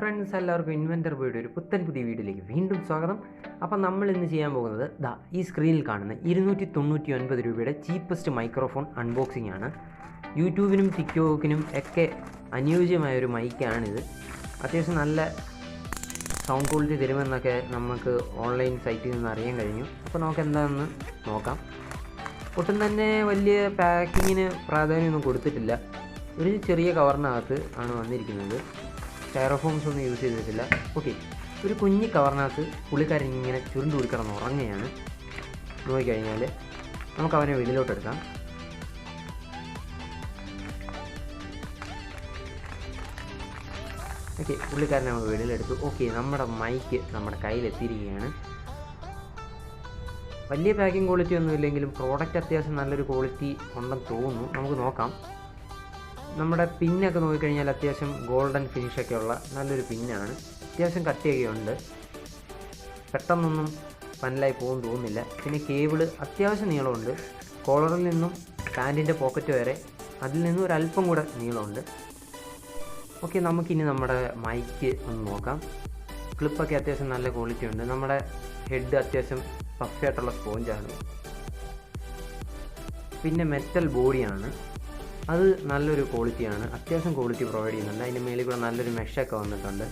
Friends, എല്ലാവർക്കും inventor ബോയുടെ ഒരു പുതിയ വീഡിയോയിലേക്ക് വീണ്ടും സ്വാഗതം. അപ്പം നമ്മൾ ഇന്ന് ചെയ്യാൻ പോകുന്നത് ഈ സ്ക്രീനിൽ കാണുന്ന 299 രൂപയുടെ ചീപ്പസ്റ്റ് മൈക്രോഫോൺ അൺബോക്സിംഗ് ആണ്. യൂട്യൂബിനും ടിക്ടോക്കിനും ഒക്കെ അനുയോജ്യമായൊരു മൈക്കാണിത്. അത്യാവശ്യം നല്ല സൗണ്ട് ക്വാളിറ്റി തരുമെന്നൊക്കെ നമുക്ക് ഓൺലൈൻ സൈറ്റിൽ നിന്ന് അറിയാൻ കഴിഞ്ഞു. അപ്പോൾ നമുക്ക് എന്താണെന്ന് നോക്കാം. ഒട്ടും തന്നെ വലിയ പാക്കിങ്ങിന് പ്രാധാന്യമൊന്നും കൊടുത്തിട്ടില്ല. ഒരു ചെറിയ കവറിനകത്ത് ആണ് വന്നിരിക്കുന്നത്. സ്റ്റൈറോഫോംസ് ഒന്നും യൂസ് ചെയ്തിട്ടില്ല. ഓക്കെ, ഒരു കുഞ്ഞി കവറിനകത്ത് പുള്ളിക്കാരൻ ഇങ്ങനെ ചുരുണ്ട് കുടിക്കിടന്ന് ഉറങ്ങുകയാണ്. നോക്കിക്കഴിഞ്ഞാൽ നമുക്ക് അവനെ വെളിയിലോട്ടെടുക്കാം. ഓക്കെ, പുള്ളിക്കാരനെ നമ്മൾ വെളിയിലെടുത്തു. ഓക്കെ, നമ്മുടെ മൈക്ക് നമ്മുടെ കയ്യിലെത്തിയിരിക്കുകയാണ്. വലിയ പാക്കിംഗ് ക്വാളിറ്റി ഒന്നും ഇല്ലെങ്കിലും പ്രോഡക്റ്റ് അത്യാവശ്യം നല്ലൊരു ക്വാളിറ്റി ഉണ്ടെന്ന് തോന്നുന്നു. നമുക്ക് നോക്കാം. നമ്മുടെ പിന്നൊക്കെ നോക്കിക്കഴിഞ്ഞാൽ അത്യാവശ്യം ഗോൾഡൻ ഫിനിഷൊക്കെ ഉള്ള നല്ലൊരു പിന്നാണ്. അത്യാവശ്യം കട്ടിയൊക്കെ ഉണ്ട്. പെട്ടെന്നൊന്നും പന്നലായി പോകുമെന്ന് തോന്നുന്നില്ല. പിന്നെ കേബിള് അത്യാവശ്യം നീളമുണ്ട്. കോളറിൽ നിന്നും പാൻറ്റിൻ്റെ പോക്കറ്റ് വരെ അതിൽ നിന്നും ഒരല്പം കൂടെ നീളമുണ്ട്. ഓക്കെ, നമുക്കിനി നമ്മുടെ മൈക്ക് ഒന്ന് നോക്കാം. ക്ലിപ്പൊക്കെ അത്യാവശ്യം നല്ല ക്വാളിറ്റി ഉണ്ട്. നമ്മുടെ ഹെഡ് അത്യാവശ്യം പഫായിട്ടുള്ള സ്പോഞ്ചാണ്. പിന്നെ മെറ്റൽ ബോഡിയാണ്. അത് നല്ലൊരു ക്വാളിറ്റിയാണ്. അത്യാവശ്യം ക്വാളിറ്റി പ്രൊവൈഡ് ചെയ്യുന്നുണ്ട്. അതിൻ്റെ മേലിൽ കൂടെ നല്ലൊരു മെഷൊക്കെ വന്നിട്ടുണ്ട്.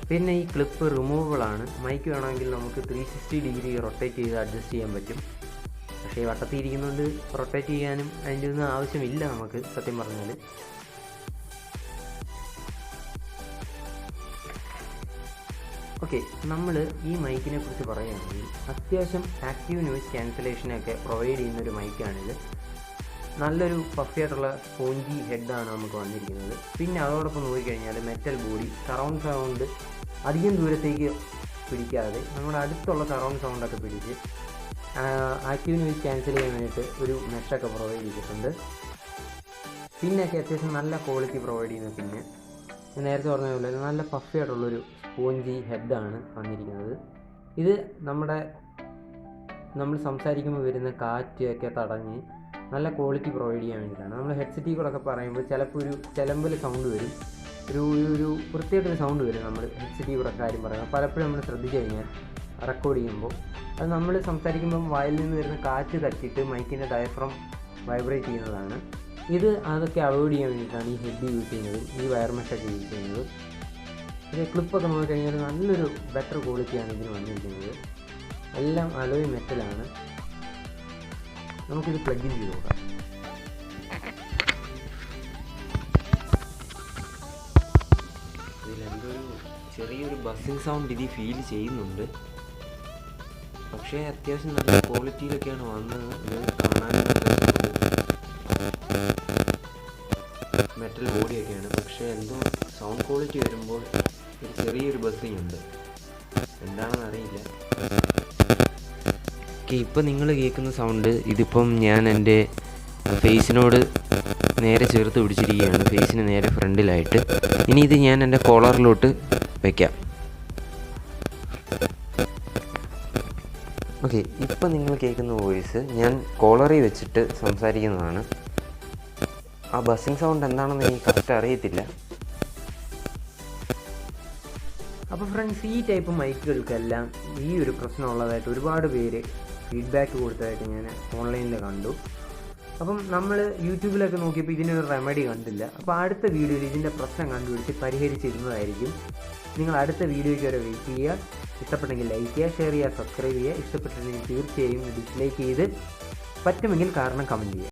പിന്നെ ഈ ക്ലിപ്പ് റിമൂവബിളാണ്. മൈക്ക് വേണമെങ്കിൽ നമുക്ക് 360 ഡിഗ്രി റൊട്ടേറ്റ് ചെയ്ത് അഡ്ജസ്റ്റ് ചെയ്യാൻ പറ്റും. പക്ഷേ ഈ വട്ടത്തിൽ ഇരിക്കുന്നുണ്ട് റൊട്ടേറ്റ് ചെയ്യാനും അതിൻ്റെ ഒന്നും ആവശ്യമില്ല നമുക്ക്, സത്യം പറഞ്ഞാൽ. ഓക്കെ, നമ്മൾ ഈ മൈക്കിനെ കുറിച്ച് പറയുകയാണെങ്കിൽ അത്യാവശ്യം ആക്റ്റീവ് നോയ്സ് ക്യാൻസലേഷനൊക്കെ പ്രൊവൈഡ് ചെയ്യുന്നൊരു മൈക്കാണിത്. നല്ലൊരു പഫിയായിട്ടുള്ള സ്പോഞ്ചി ഹെഡാണ് നമുക്ക് വന്നിരിക്കുന്നത്. പിന്നെ അതോടൊപ്പം നോക്കിക്കഴിഞ്ഞാൽ മെറ്റൽ ബോഡി, സറൗണ്ട് സൗണ്ട് അധികം ദൂരത്തേക്ക് പിടിക്കാതെ നമ്മുടെ അടുത്തുള്ള സറൗണ്ട് സൗണ്ടൊക്കെ പിടിച്ച് ആക്റ്റീവ് നോയ്സ് ക്യാൻസൽ ചെയ്യാൻ വേണ്ടിയിട്ട് ഒരു മെഷൊക്കെ പ്രൊവൈഡ് ചെയ്തിട്ടുണ്ട്. പിന്നൊക്കെ അത്യാവശ്യം നല്ല ക്വാളിറ്റി പ്രൊവൈഡ് ചെയ്യുന്നത്. പിന്നെ നേരത്തെ പറഞ്ഞ പോലെ നല്ല പഫിയായിട്ടുള്ളൊരു സ്പോഞ്ചി ഹെഡാണ് വന്നിരിക്കുന്നത്. ഇത് നമ്മൾ സംസാരിക്കുമ്പോൾ വരുന്ന കാറ്റൊക്കെ തടഞ്ഞ് നല്ല ക്വാളിറ്റി പ്രൊവൈഡ് ചെയ്യാൻ വേണ്ടിയിട്ടാണ്. നമ്മൾ ഹെഡ്സെറ്റിൽ കൂടെ ഒക്കെ പറയുമ്പോൾ ചിലപ്പോൾ ഒരു ചിലമ്പൽ സൗണ്ട് വരും, ഒരു വൃത്തിയായിട്ടൊരു സൗണ്ട് വരും നമ്മൾ ഹെഡ്സെറ്റിൽ കൂടെ കാര്യം പറയുമ്പോൾ. പലപ്പോഴും നമ്മൾ ശ്രദ്ധിച്ചു കഴിഞ്ഞാൽ റെക്കോർഡ് ചെയ്യുമ്പോൾ അത് നമ്മൾ സംസാരിക്കുമ്പം വായിൽ നിന്ന് വരുന്ന കാറ്റ് തട്ടിയിട്ട് മൈക്കിൻ്റെ ഡയഫ്രം വൈബ്രേറ്റ് ചെയ്യുന്നതാണ്. ഇത് അതൊക്കെ അവോയ്ഡ് ചെയ്യാൻ വേണ്ടിയിട്ടാണ് ഈ ഹെഡ് യൂസ് ചെയ്യുന്നത്, ഈ വയർ മെഷൊക്കെ യൂസ് ചെയ്യുന്നത്. ഇത് ക്ലിപ്പൊക്കെ നോക്കിക്കഴിഞ്ഞാൽ നല്ലൊരു ബെറ്റർ ക്വാളിറ്റിയാണ് ഇതിന് വന്നിരിക്കുന്നത്. എല്ലാം അലോയ് മെറ്റലാണ്. നമുക്കിത് പ്ലഗ് ഇൻ ചെയ്ത് നോക്കാം. ഇതിലെന്തോ ചെറിയൊരു ബസ്സിങ് സൗണ്ട് ഇതിൽ ഫീൽ ചെയ്യുന്നുണ്ട്. പക്ഷേ അത്യാവശ്യം നല്ല ക്വാളിറ്റിയിലൊക്കെയാണ് വന്നത്. ഇത് കാണാൻ മെറ്റൽ ബോഡിയൊക്കെയാണ്. പക്ഷേ എന്തോ സൗണ്ട് ക്വാളിറ്റി വരുമ്പോൾ ഒരു ചെറിയൊരു ബസ്സിങ് ഉണ്ട്. എന്താണെന്ന് അറിയില്ല. ഓക്കെ, ഇപ്പം നിങ്ങൾ കേൾക്കുന്ന സൗണ്ട് ഇതിപ്പം ഞാൻ എൻ്റെ ഫേസിനോട് നേരെ ചേർത്ത് പിടിച്ചിരിക്കുകയാണ്, ഫേസിന് നേരെ ഫ്രണ്ടിലായിട്ട്. ഇനി ഇത് ഞാൻ എൻ്റെ കോളറിലോട്ട് വയ്ക്കാം. ഓക്കെ, ഇപ്പം നിങ്ങൾ കേൾക്കുന്ന വോയിസ് ഞാൻ കോളറിൽ വെച്ചിട്ട് സംസാരിക്കുന്നതാണ്. ആ ബസ്സിങ് സൗണ്ട് എന്താണെന്ന് എനിക്ക് കറക്റ്റ് അറിയത്തില്ല. അപ്പോൾ ഫ്രണ്ട്സ്, ഈ ടൈപ്പ് മൈക്കുകൾക്കെല്ലാം ഈ ഒരു പ്രശ്നമുള്ളതായിട്ട് ഒരുപാട് പേര് ഫീഡ്ബാക്ക് കൊടുത്തതായിട്ട് ഞാൻ ഓൺലൈനിൽ കണ്ടു. അപ്പം നമ്മൾ യൂട്യൂബിലൊക്കെ നോക്കിയപ്പോൾ ഇതിനൊരു റെമഡി കണ്ടില്ല. അപ്പോൾ അടുത്ത വീഡിയോയിൽ ഇതിൻ്റെ പ്രശ്നം കണ്ടുപിടിച്ച് പരിഹരിച്ചിരുന്നതായിരിക്കും. നിങ്ങൾ അടുത്ത വീഡിയോയ്ക്ക് വരെ വെയിറ്റ് ചെയ്യുക. ഇഷ്ടപ്പെട്ടെങ്കിൽ ലൈക്ക് ചെയ്യുക, ഷെയർ ചെയ്യുക, സബ്സ്ക്രൈബ് ചെയ്യുക. ഇഷ്ടപ്പെട്ടിട്ടുണ്ടെങ്കിൽ തീർച്ചയായും ഡിസ്ലൈക്ക് ചെയ്ത് പറ്റുമെങ്കിൽ കാരണം കമൻറ്റ് ചെയ്യുക.